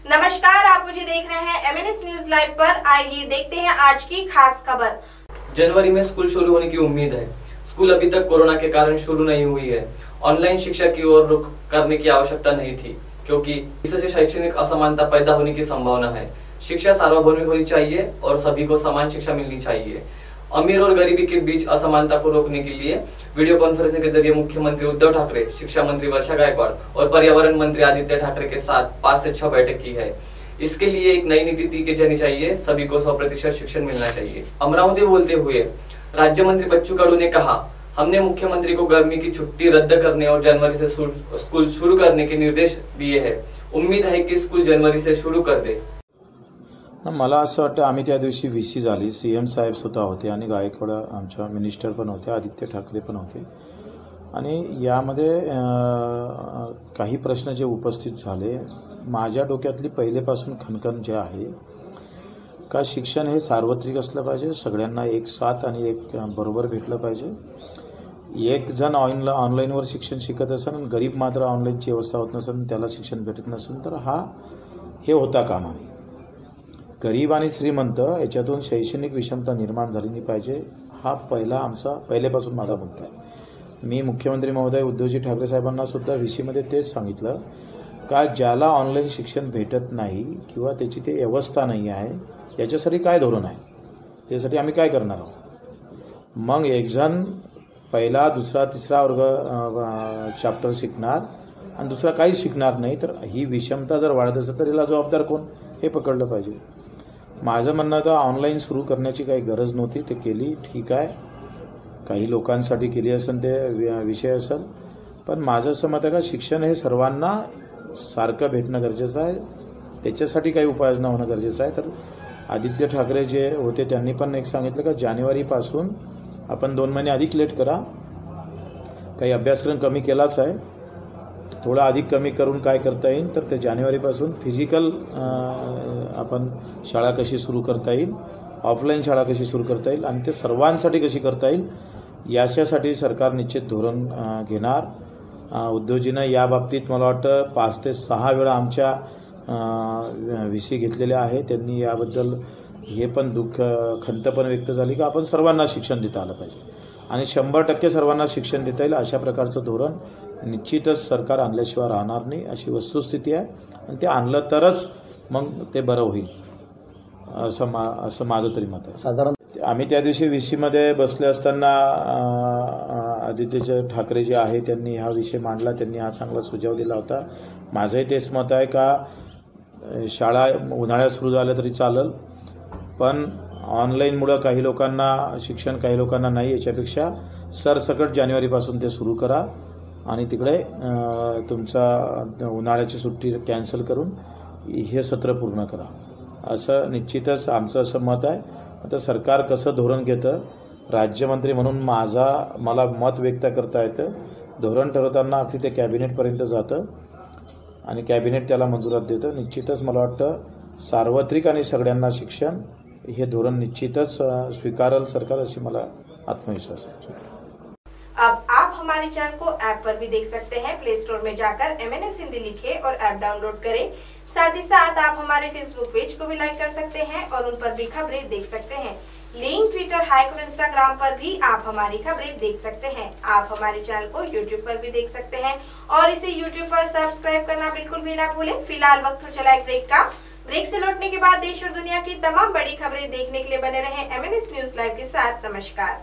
नमस्कार, आप मुझे देख रहे हैं MNS न्यूज लाइव पर। आइए देखते हैं आज की खास खबर। जनवरी में स्कूल शुरू होने की उम्मीद है। स्कूल अभी तक कोरोना के कारण शुरू नहीं हुई है। ऑनलाइन शिक्षा की ओर रुख करने की आवश्यकता नहीं थी, क्योंकि इससे शैक्षणिक असमानता पैदा होने की संभावना है। शिक्षा सार्वभौमिक होनी चाहिए और सभी को समान शिक्षा मिलनी चाहिए। अमीर और गरीबी के बीच असमानता को रोकने के लिए वीडियो कॉन्फ्रेंसिंग के जरिए मुख्यमंत्री उद्धव ठाकरे, शिक्षा मंत्री वर्षा गायकवाड़ और पर्यावरण मंत्री आदित्य ठाकरे के साथ 5 से 6 बैठक की है। इसके लिए एक नई नीति की जानी चाहिए। सभी को 100% शिक्षण मिलना चाहिए। अमरावती बोलते हुए राज्य मंत्री बच्चू कडू ने कहा, हमने मुख्यमंत्री को गर्मी की छुट्टी रद्द करने और जनवरी से स्कूल शुरू करने के निर्देश दिए हैं। उम्मीद है कि स्कूल जनवरी से शुरू कर दे। मला असं वाटतं, आम्ही त्या दिवशी VC झाली, CM साहेब सुद्धा होते आणि गायकवाड आमच्या मिनिस्टर पण होते, आदित्य ठाकरे पण होते आणि यामध्ये काही प्रश्न जे उपस्थित झाले, माझ्या डोक्यातली पहिलेपासून खणखण जे आहे का शिक्षण हे सार्वत्रिक असलं पाहिजे, सगळ्यांना एक साथ आणि एक बरोबर भेटलं पाहिजे। एक जण ऑनलाईनवर शिक्षण शिकत असेल आणि गरीब मात्र ऑनलाईनची व्यवस्था होत नसेल, त्याला शिक्षण भेटत नसेल, तर हे होता कामा नये। गरीब आणि श्रीमंत याच्यातून शैक्षणिक विषमता निर्माण झाली नाही पाहिजे, हा पहिल्यापासून माझा मुद्दा आहे। मी मुख्यमंत्री महोदय उद्धवजी ठाकरे साहेबांना सुद्धा VC मध्ये तेच सांगितलं का ज्याला ऑनलाईन शिक्षण भेटत नाही किंवा त्याची ते व्यवस्था नाही आहे, याच्यासाठी काय धोरण आहे, त्यासाठी आम्ही काय करणार आहोत। मग एक जण पहिला दुसरा तिसरा वर्ग चॅप्टर शिकणार आणि दुसरा काहीच शिकणार नाही, तर ही विषमता जर वाढत असेल तर याला जबाबदार कोण हे पकडलं पाहिजे। माझं म्हणणं तर ऑनलाईन सुरू करण्याची काही गरज नव्हती, ते केली ठीक आहे, काही लोकांसाठी केली असेल ते विषय असेल, पण माझं असं मत आहे का शिक्षण हे सर्वांना सारखं भेटणं गरजेचं आहे, त्याच्यासाठी काही उपाययोजना होणं गरजेचं आहे। तर आदित्य ठाकरे जे होते त्यांनी पण एक सांगितलं का जानेवारीपासून आपण 2 महिने अधिक लेट करा, काही अभ्यासक्रम कमी केलाच आहे, थोडा अधिक कमी करून काय करता येईल तर ते जानेवारीपासून फिजिकल आपण शाळा कशी सुरू करता येईल, ऑफलाईन शाळा कशी सुरू करता येईल आणि ते सर्वांसाठी कशी करता येईल याच्यासाठी सरकार निश्चित धोरण घेणार। उद्धवजीनं या बाबतीत मला वाटतं 5 ते 6 वेळा आमच्या VC घेतलेले आहे। त्यांनी याबद्दल हे पण दुःख खंत पण व्यक्त झाली की आपण सर्वांना शिक्षण देता आलं पाहिजे आणि 100% सर्वांना शिक्षण देता येईल अशा प्रकारचं धोरण निश्चितच सरकार आणल्याशिवाय राहणार नाही, अशी वस्तुस्थिती आहे आणि ते आणलं तरच मग ते बरं होईल असं माझं तरी मत आहे। साधारण आम्ही त्या दिवशी VC मध्ये बसले असताना आदित्य ठाकरे जे आहे त्यांनी हा विषय मांडला, त्यांनी हा चांगला सुझाव दिला होता। माझंही तेच मत आहे का शाळा उन्हाळ्यात सुरू झाल्या तरी चालेल, पण ऑनलाईनमुळे काही लोकांना शिक्षण काही लोकांना नाही, याच्यापेक्षा सरसकट जानेवारीपासून ते सुरू करा आणि तिकडे तुमचा उन्हाळ्याची सुट्टी कॅन्सल करून हे सत्र पूर्ण करा, असं निश्चितच आमचं असं मत आहे। आता सरकार कसं धोरण घेतं, राज्यमंत्री म्हणून मला मत व्यक्त करता येतं, धोरण ठरवताना अगदी ते कॅबिनेटपर्यंत जातं आणि कॅबिनेट त्याला मंजुरात देतं। निश्चितच मला वाटतं सार्वत्रिक आणि सगळ्यांना शिक्षण हे धोरण निश्चितच स्वीकारेल सरकार, अशी मला आत्मविश्वास आहे। अब आप हमारे चैनल को ऐप पर भी देख सकते हैं। प्ले स्टोर में जाकर MNS हिंदी लिखें और ऐप डाउनलोड करें। साथ ही साथ आप हमारे फेसबुक पेज को भी लाइक कर सकते हैं और उन पर भी खबरें देख सकते हैं। लिंक ट्विटर, हाइक और इंस्टाग्राम पर भी आप हमारी खबरें देख सकते हैं। आप हमारे चैनल को यूट्यूब पर भी देख सकते हैं और इसे यूट्यूब पर सब्सक्राइब करना बिल्कुल भी ना भूलें। फिलहाल वक्त हो चला एक ब्रेक का। ब्रेक से लौटने के बाद देश और दुनिया की तमाम बड़ी खबरें देखने के लिए बने रहें MNS न्यूज लाइव के साथ। नमस्कार।